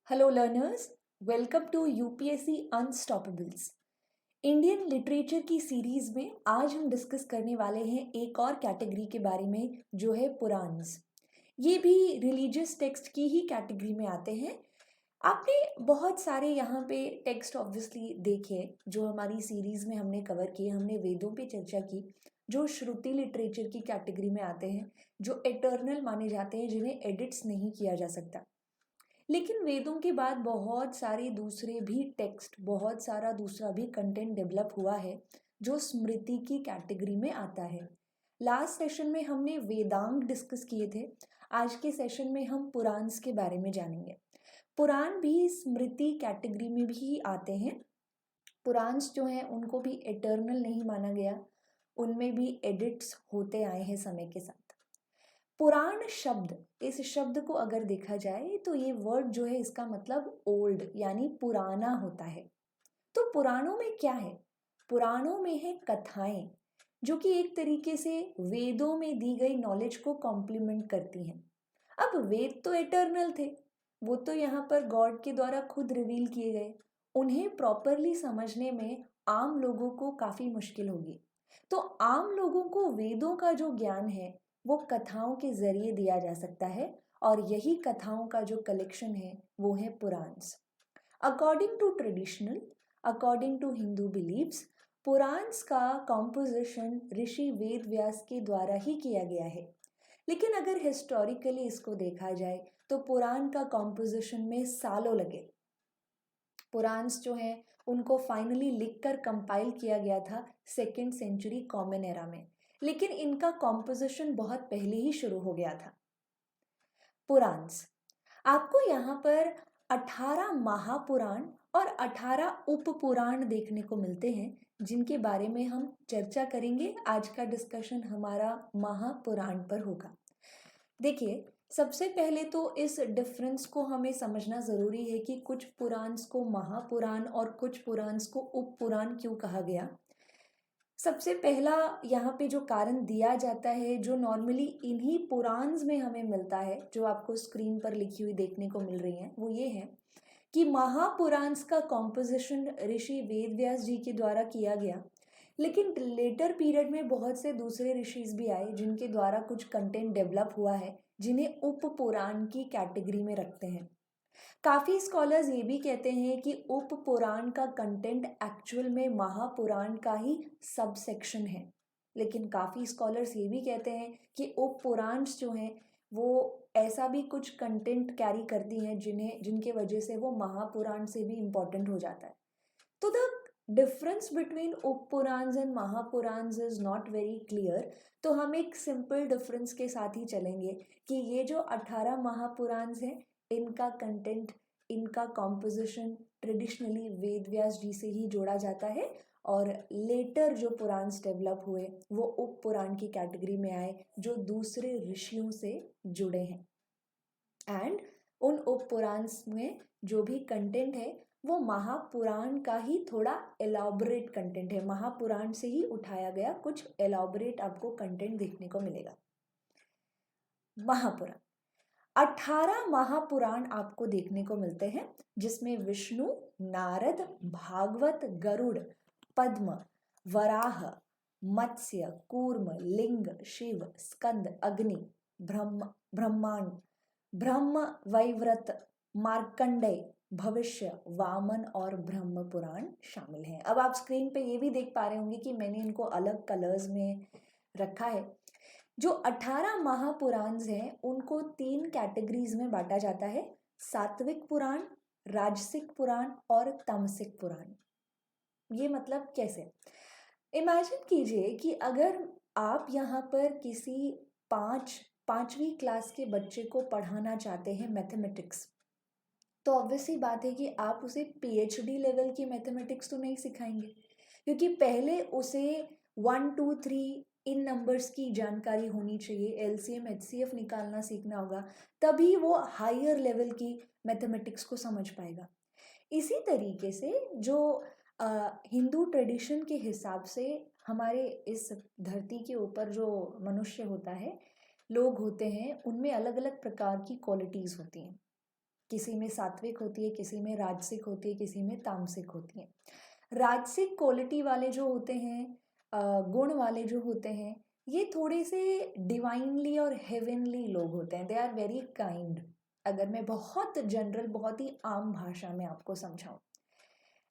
Hello learners, welcome to UPSC Unstoppables। Indian literature की series में आज हम डिस्कस करने वाले हैं एक और कैटेगरी के बारे में जो है पुराण्स। ये भी रिलीजियस टेक्स्ट की ही कैटेगरी में आते हैं। आपने बहुत सारे यहाँ पे टेक्स्ट ऑब्वियसली देखे जो हमारी सीरीज में हमने कवर किए। हमने वेदों पे चर्चा की जो श्रुति लिटरेचर की कैटेगरी में आते हैं, जो एटर्नल माने जाते हैं, जिन्हें एडिट्स नहीं किया जा सकता। लेकिन वेदों के बाद बहुत सारे दूसरे भी टेक्स्ट, बहुत सारा दूसरा भी कंटेंट डेवलप हुआ है जो स्मृति की कैटेगरी में आता है। लास्ट सेशन में हमने वेदांग डिस्कस किए थे। आज के सेशन में हम पुराण्स के बारे में जानेंगे। पुराण भी स्मृति कैटेगरी में भी आते हैं। पुराण्स जो हैं उनको भी एटर्नल नहीं माना गया, उनमें भी एडिट्स होते आए हैं समय के साथ। पुराण शब्द, इस शब्द को अगर देखा जाए तो ये वर्ड जो है इसका मतलब ओल्ड यानी पुराना होता है। तो पुराणों में क्या है? पुराणों में है कथाएं जो कि एक तरीके से वेदों में दी गई नॉलेज को कॉम्प्लीमेंट करती हैं। अब वेद तो एटर्नल थे, वो तो यहाँ पर गॉड के द्वारा खुद रिवील किए गए। उन्हें प्रॉपरली समझने में आम लोगों को काफ़ी मुश्किल होगी। तो आम लोगों को वेदों का जो ज्ञान है वो कथाओं के जरिए दिया जा सकता है, और यही कथाओं का जो कलेक्शन है वो है Puranas. According to traditional, according to Hindu believes, Puranas का कॉम्पोजिशन ऋषि वेद व्यास के द्वारा ही किया गया है। लेकिन अगर हिस्टोरिकली इसको देखा जाए तो पुराण का कॉम्पोजिशन में सालों लगे। पुराण्स जो हैं उनको फाइनली लिखकर कंपाइल किया गया था 2nd सेंचुरी कॉमन एरा में, लेकिन इनका कॉम्पोजिशन बहुत पहले ही शुरू हो गया था। पुराण्स, आपको यहाँ पर 18 महापुराण और 18 उपपुराण देखने को मिलते हैं जिनके बारे में हम चर्चा करेंगे। आज का डिस्कशन हमारा महापुराण पर होगा। देखिए, सबसे पहले तो इस डिफरेंस को हमें समझना ज़रूरी है कि कुछ पुराण्स को महापुराण और कुछ पुराण्स को उपपुराण क्यों कहा गया। सबसे पहला यहाँ पे जो कारण दिया जाता है, जो नॉर्मली इन्हीं पुराण्स में हमें मिलता है, जो आपको स्क्रीन पर लिखी हुई देखने को मिल रही हैं, वो ये है कि महापुराण्स का कॉम्पोजिशन ऋषि वेदव्यास जी के द्वारा किया गया। लेकिन लेटर पीरियड में बहुत से दूसरे ऋषिज भी आए जिनके द्वारा कुछ कंटेंट डेवलप हुआ है, जिन्हें उपपुराण की कैटेगरी में रखते हैं। काफ़ी स्कॉलर्स ये भी कहते हैं कि उपपुराण का कंटेंट एक्चुअल में महापुराण का ही सब सेक्शन है। लेकिन काफ़ी स्कॉलर्स ये भी कहते हैं कि उपपुराण जो हैं वो ऐसा भी कुछ कंटेंट कैरी करती हैं जिनके वजह से वो महापुराण से भी इम्पोर्टेंट हो जाता है। तो द डिफरेंस बिटवीन उपपुराण्स एंड महापुराण्स इज नॉट वेरी क्लियर। तो हम एक सिंपल डिफरेंस के साथ ही चलेंगे कि ये जो 18 महापुराण्स हैं इनका कंटेंट, इनका कॉम्पोजिशन ट्रेडिशनली वेद व्यास जी से ही जोड़ा जाता है, और लेटर जो पुराण्स डेवलप हुए वो उपपुराण की कैटेगरी में आए जो दूसरे ऋषियों से जुड़े हैं। एंड उन उपपुराण्स में जो भी कंटेंट है वो महापुराण का ही थोड़ा एलाबोरेट कंटेंट है। महापुराण से ही उठाया गया कुछ एलाबोरेट आपको कंटेंट देखने को मिलेगा। महापुराण, 18 महापुराण आपको देखने को मिलते हैं जिसमें विष्णु, नारद, भागवत, गरुड़, पद्म, वराह, मत्स्य, कूर्म, लिंग, शिव, स्कंद, अग्नि, ब्रह्मांड, ब्रह्म वैवर्त, मार्कंडेय, भविष्य, वामन और ब्रह्म पुराण शामिल हैं। अब आप स्क्रीन पे ये भी देख पा रहे होंगे कि मैंने इनको अलग कलर्स में रखा है। जो 18 महापुराण्स हैं उनको 3 कैटेगरीज में बांटा जाता है: सात्विक पुराण, राजसिक पुराण और तामसिक पुराण। ये मतलब कैसे? इमेजिन कीजिए कि अगर आप यहाँ पर किसी पांचवी क्लास के बच्चे को पढ़ाना चाहते हैं मैथमेटिक्स, तो ऑब्वियसली बात है कि आप उसे पीएचडी लेवल की मैथमेटिक्स तो नहीं सिखाएंगे, क्योंकि पहले उसे 1 2 3 इन नंबर्स की जानकारी होनी चाहिए, एलसीएम एचसीएफ निकालना सीखना होगा, तभी वो हायर लेवल की मैथमेटिक्स को समझ पाएगा। इसी तरीके से जो हिंदू ट्रेडिशन के हिसाब से हमारे इस धरती के ऊपर जो मनुष्य होता है, लोग होते हैं, उनमें अलग अलग प्रकार की क्वालिटीज़ होती हैं। किसी में सात्विक होती है, किसी में राजसिक होती है, किसी में तामसिक होती है। राजसिक क्वालिटी वाले जो होते हैं, गुण वाले जो होते हैं, ये थोड़े से डिवाइनली और हेवनली लोग होते हैं। दे आर वेरी काइंड, अगर मैं बहुत जनरल, बहुत ही आम भाषा में आपको समझाऊं।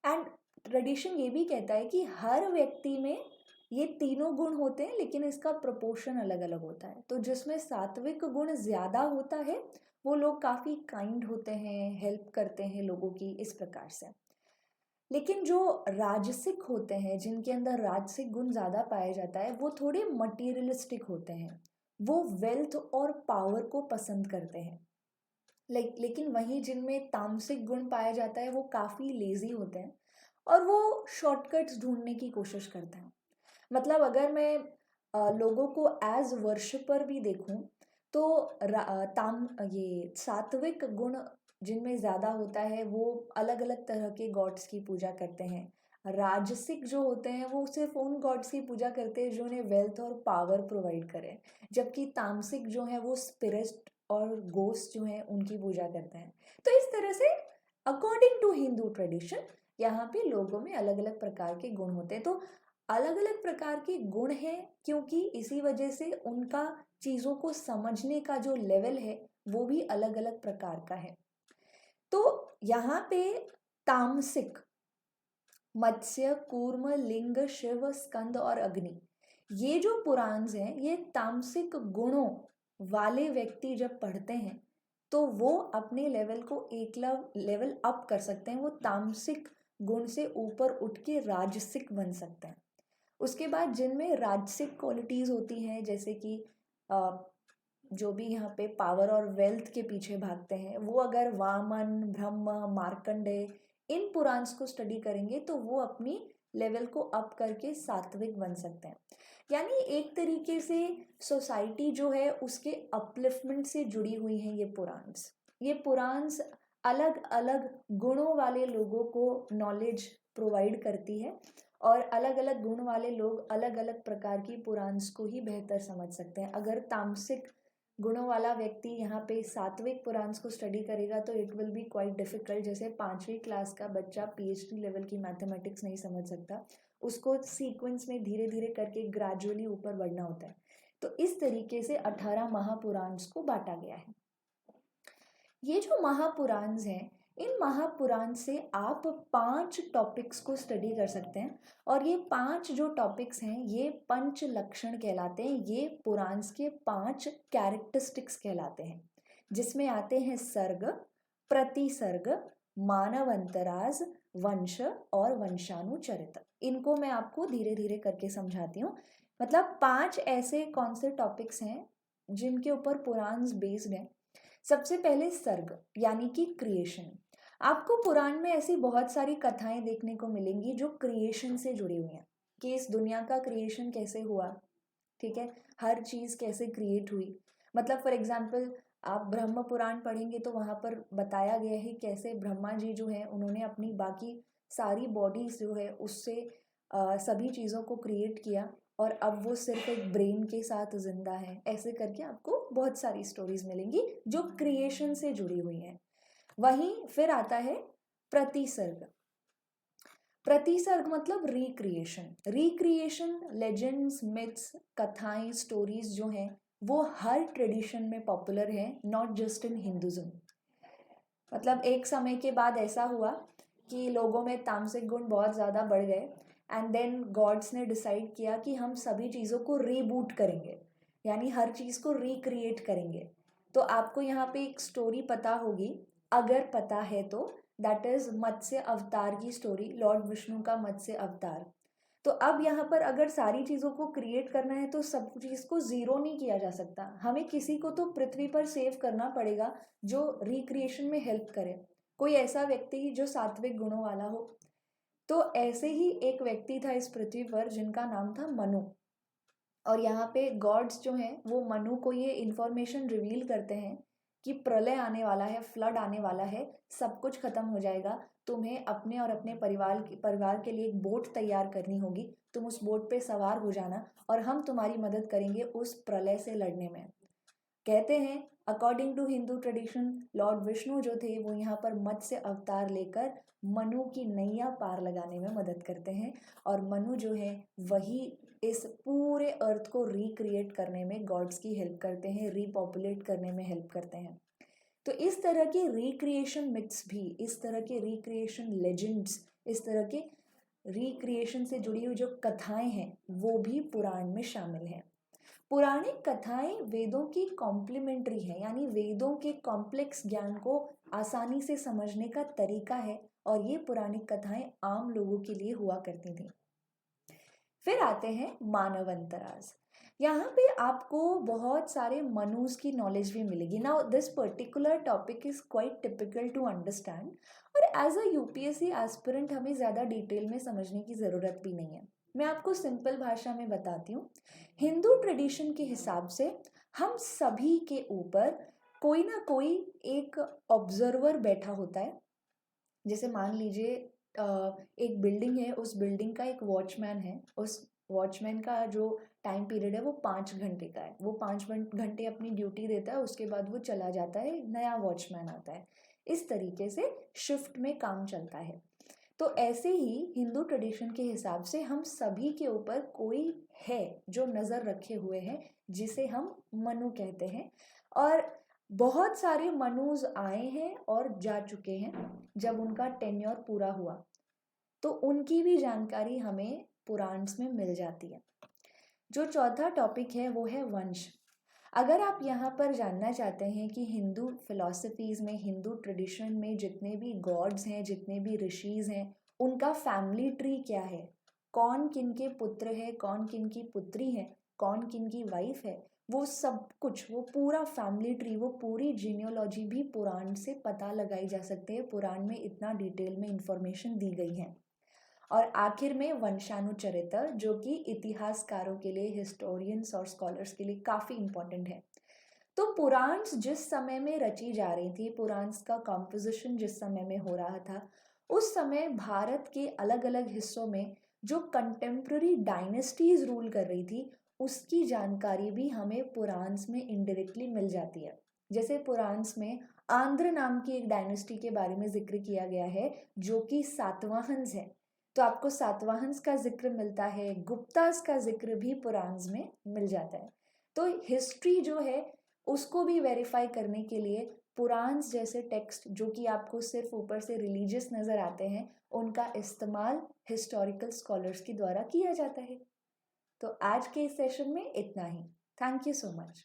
एंड ट्रेडिशन ये भी कहता है कि हर व्यक्ति में ये तीनों गुण होते हैं, लेकिन इसका प्रोपोर्शन अलग अलग होता है। तो जिसमें सात्विक गुण ज़्यादा होता है वो लोग काफ़ी काइंड होते हैं, हेल्प करते हैं लोगों की, इस प्रकार से। लेकिन जो राजसिक होते हैं, जिनके अंदर राजसिक गुण ज़्यादा पाया जाता है, वो थोड़े मटीरियलिस्टिक होते हैं। वो वेल्थ और पावर को पसंद करते हैं। लेकिन वहीं जिनमें तामसिक गुण पाया जाता है वो काफ़ी लेजी होते हैं और वो शॉर्टकट्स ढूंढने की कोशिश करते हैं। मतलब अगर मैं लोगों को एज वर्शिपर भी देखूं तो ये सात्विक गुण जिनमें ज़्यादा होता है वो अलग अलग तरह के गॉड्स की पूजा करते हैं। राजसिक जो होते हैं वो सिर्फ उन गॉड्स की पूजा करते हैं जो उन्हें वेल्थ और पावर प्रोवाइड करें, जबकि तामसिक जो है वो स्पिरिट और गोस्ट जो हैं उनकी पूजा करते हैं। तो इस तरह से अकॉर्डिंग टू हिंदू ट्रेडिशन यहाँ पे लोगों में अलग अलग प्रकार के गुण होते हैं। तो अलग अलग प्रकार के गुण हैं क्योंकि इसी वजह से उनका चीज़ों को समझने का जो लेवल है वो भी अलग अलग प्रकार का है। तो यहाँ पे तामसिक, मत्स्य, कूर्म, लिंग, शिव, स्कंद और अग्नि, ये जो पुराण्स हैं ये तामसिक गुणों वाले व्यक्ति जब पढ़ते हैं तो वो अपने लेवल को एक लेवल अप कर सकते हैं। वो तामसिक गुण से ऊपर उठ के राजसिक बन सकते हैं। उसके बाद जिनमें राजसिक क्वालिटीज़ होती हैं, जैसे कि जो भी यहाँ पे पावर और वेल्थ के पीछे भागते हैं, वो अगर वामन, ब्रह्म, मार्कंडेय इन पुराण्स को स्टडी करेंगे तो वो अपनी लेवल को अप करके सात्विक बन सकते हैं। यानी एक तरीके से सोसाइटी जो है उसके अपलिफ्टमेंट से जुड़ी हुई हैं ये पुराण्स अलग अलग गुणों वाले लोगों को नॉलेज प्रोवाइड करती है और अलग अलग गुण वाले लोग अलग अलग प्रकार की पुराण्स को ही बेहतर समझ सकते हैं। अगर तामसिक गुणों वाला व्यक्ति यहाँ पे सात्विक पुराण्स को स्टडी करेगा तो it will be quite difficult. जैसे 5वीं क्लास का बच्चा पीएचडी लेवल की मैथमेटिक्स नहीं समझ सकता, उसको सीक्वेंस में धीरे धीरे करके ग्रेजुअली ऊपर बढ़ना होता है। तो इस तरीके से 18 महापुराण्स को बांटा गया है। ये जो महापुराण्स हैं, इन महापुराण से आप 5 टॉपिक्स को स्टडी कर सकते हैं और ये 5 जो टॉपिक्स हैं ये पंच लक्षण कहलाते हैं। ये पुराण्स के 5 कैरेक्टरिस्टिक्स कहलाते हैं, जिसमें आते हैं सर्ग, प्रतिसर्ग, मानवंतराज, वंश और वंशानुचरित। इनको मैं आपको धीरे धीरे करके समझाती हूँ। मतलब 5 ऐसे कौन से टॉपिक्स हैं जिनके ऊपर पुराण्स बेस्ड हैं। सबसे पहले सर्ग यानी कि क्रिएशन। आपको पुराण में ऐसी बहुत सारी कथाएं देखने को मिलेंगी जो क्रिएशन से जुड़ी हुई हैं, कि इस दुनिया का क्रिएशन कैसे हुआ, ठीक है, हर चीज़ कैसे क्रिएट हुई। मतलब फॉर एग्जाम्पल आप ब्रह्म पुराण पढ़ेंगे तो वहाँ पर बताया गया है कैसे ब्रह्मा जी जो हैं उन्होंने अपनी बाकी सारी बॉडीज जो है उससे सभी चीज़ों को क्रिएट किया और अब वो सिर्फ एक ब्रेन के साथ जिंदा है। ऐसे करके आपको बहुत सारी स्टोरीज मिलेंगी जो क्रिएशन से जुड़ी हुई हैं। वहीं फिर आता है प्रतिसर्ग। प्रतिसर्ग मतलब रिक्रिएशन लेजेंड्स, मिथ्स, कथाएं, स्टोरीज जो हैं वो हर ट्रेडिशन में पॉपुलर हैं, नॉट जस्ट इन हिंदुज्म। मतलब एक समय के बाद ऐसा हुआ कि लोगों में तामसिक गुण बहुत ज़्यादा बढ़ गए एंड देन गॉड्स ने डिसाइड किया कि हम सभी चीज़ों को रीबूट करेंगे, यानी हर चीज़ को रिक्रिएट करेंगे। तो आपको यहाँ पे एक स्टोरी पता होगी, अगर पता है तो, दैट इज़ मत्स्य अवतार की स्टोरी, लॉर्ड विष्णु का मत्स्य अवतार। तो अब यहाँ पर अगर सारी चीज़ों को क्रिएट करना है तो सब चीज़ को ज़ीरो नहीं किया जा सकता, हमें किसी को तो पृथ्वी पर सेव करना पड़ेगा जो रिक्रिएशन में हेल्प करे, कोई ऐसा व्यक्ति जो सात्विक गुणों वाला हो। तो ऐसे ही एक व्यक्ति था इस पृथ्वी पर जिनका नाम था मनु, और यहाँ पे गॉड्स जो हैं वो मनु को ये इन्फॉर्मेशन रिवील करते हैं कि प्रलय आने वाला है, फ्लड आने वाला है, सब कुछ खत्म हो जाएगा, तुम्हें अपने और अपने परिवार के लिए एक बोट तैयार करनी होगी, तुम उस बोट पे सवार हो जाना और हम तुम्हारी मदद करेंगे उस प्रलय से लड़ने में। कहते हैं according to Hindu tradition lord Vishnu जो थे वो यहाँ पर मत्स्य अवतार लेकर मनु की नैया पार लगाने में मदद करते हैं, और मनु जो है वही इस पूरे अर्थ को रिक्रिएट करने में गॉड्स की हेल्प करते हैं, रीपॉपुलेट करने में हेल्प करते हैं। तो इस तरह के रिक्रिएशन मिथ्स भी, इस तरह के रिक्रिएशन लेजेंड्स, इस तरह के रिक्रिएशन से जुड़ी हुई जो कथाएं हैं वो भी पुराण में शामिल हैं। पौराणिक कथाएं वेदों की कॉम्प्लीमेंट्री है, यानी वेदों के कॉम्प्लेक्स ज्ञान को आसानी से समझने का तरीका है, और ये पौराणिक कथाएं आम लोगों के लिए हुआ करती थी। फिर आते हैं मानव अंतराज। यहाँ पे आपको बहुत सारे मनुज की नॉलेज भी मिलेगी। Now this particular topic is quite typical to understand, और एज अ यूपीएससी एस्पिरेंट हमें ज़्यादा डिटेल में समझने की ज़रूरत भी नहीं है। मैं आपको सिंपल भाषा में बताती हूँ। हिंदू ट्रेडिशन के हिसाब से हम सभी के ऊपर कोई ना कोई एक ऑब्जर्वर बैठा होता है। जैसे मान लीजिए एक बिल्डिंग है, उस बिल्डिंग का एक वॉचमैन है, उस वॉचमैन का जो टाइम पीरियड है वो 5 घंटे का है। वो 5 घंटे अपनी ड्यूटी देता है, उसके बाद वो चला जाता है, नया वॉचमैन आता है। इस तरीके से शिफ्ट में काम चलता है। तो ऐसे ही हिंदू ट्रेडिशन के हिसाब से हम सभी के ऊपर कोई है जो नज़र रखे हुए है, जिसे हम मनु कहते हैं। और बहुत सारे मनुज आए हैं और जा चुके हैं। जब उनका टेन्योर पूरा हुआ तो उनकी भी जानकारी हमें पुराण्स में मिल जाती है। जो चौथा टॉपिक है वो है वंश। अगर आप यहाँ पर जानना चाहते हैं कि हिंदू फिलॉसफीज़ में, हिंदू ट्रेडिशन में जितने भी गॉड्स हैं, जितने भी ऋषिज़ हैं, उनका फैमिली ट्री क्या है, कौन किन के पुत्र है, कौन किन की पुत्री है, कौन किन की वाइफ है, वो सब कुछ, वो पूरा फैमिली ट्री, वो पूरी जीनियोलॉजी भी पुराण से पता लगाई जा सकती है। पुराण में इतना डिटेल में इंफॉर्मेशन दी गई है। और आखिर में वंशानुचरित्र, जो कि इतिहासकारों के लिए, हिस्टोरियंस और स्कॉलर्स के लिए काफ़ी इम्पोर्टेंट है। तो पुराण्स जिस समय में रची जा रही थी, पुराण्स का कॉम्पोजिशन जिस समय में हो रहा था, उस समय भारत के अलग अलग हिस्सों में जो कंटेम्प्ररी डायनेस्टीज रूल कर रही थी, उसकी जानकारी भी हमें पुराण्स में इनडायरेक्टली मिल जाती है। जैसे पुराण्स में आंध्र नाम की एक डायनेस्टी के बारे में जिक्र किया गया है, जो कि सातवाहंस है। तो आपको सातवाहंस का जिक्र मिलता है, गुप्तास का जिक्र भी पुराण्स में मिल जाता है। तो हिस्ट्री जो है उसको भी वेरीफाई करने के लिए पुराण्स जैसे टेक्स्ट, जो कि आपको सिर्फ ऊपर से रिलीजियस नज़र आते हैं, उनका इस्तेमाल हिस्टोरिकल स्कॉलर्स के द्वारा किया जाता है। तो आज के इस सेशन में इतना ही। Thank you so much.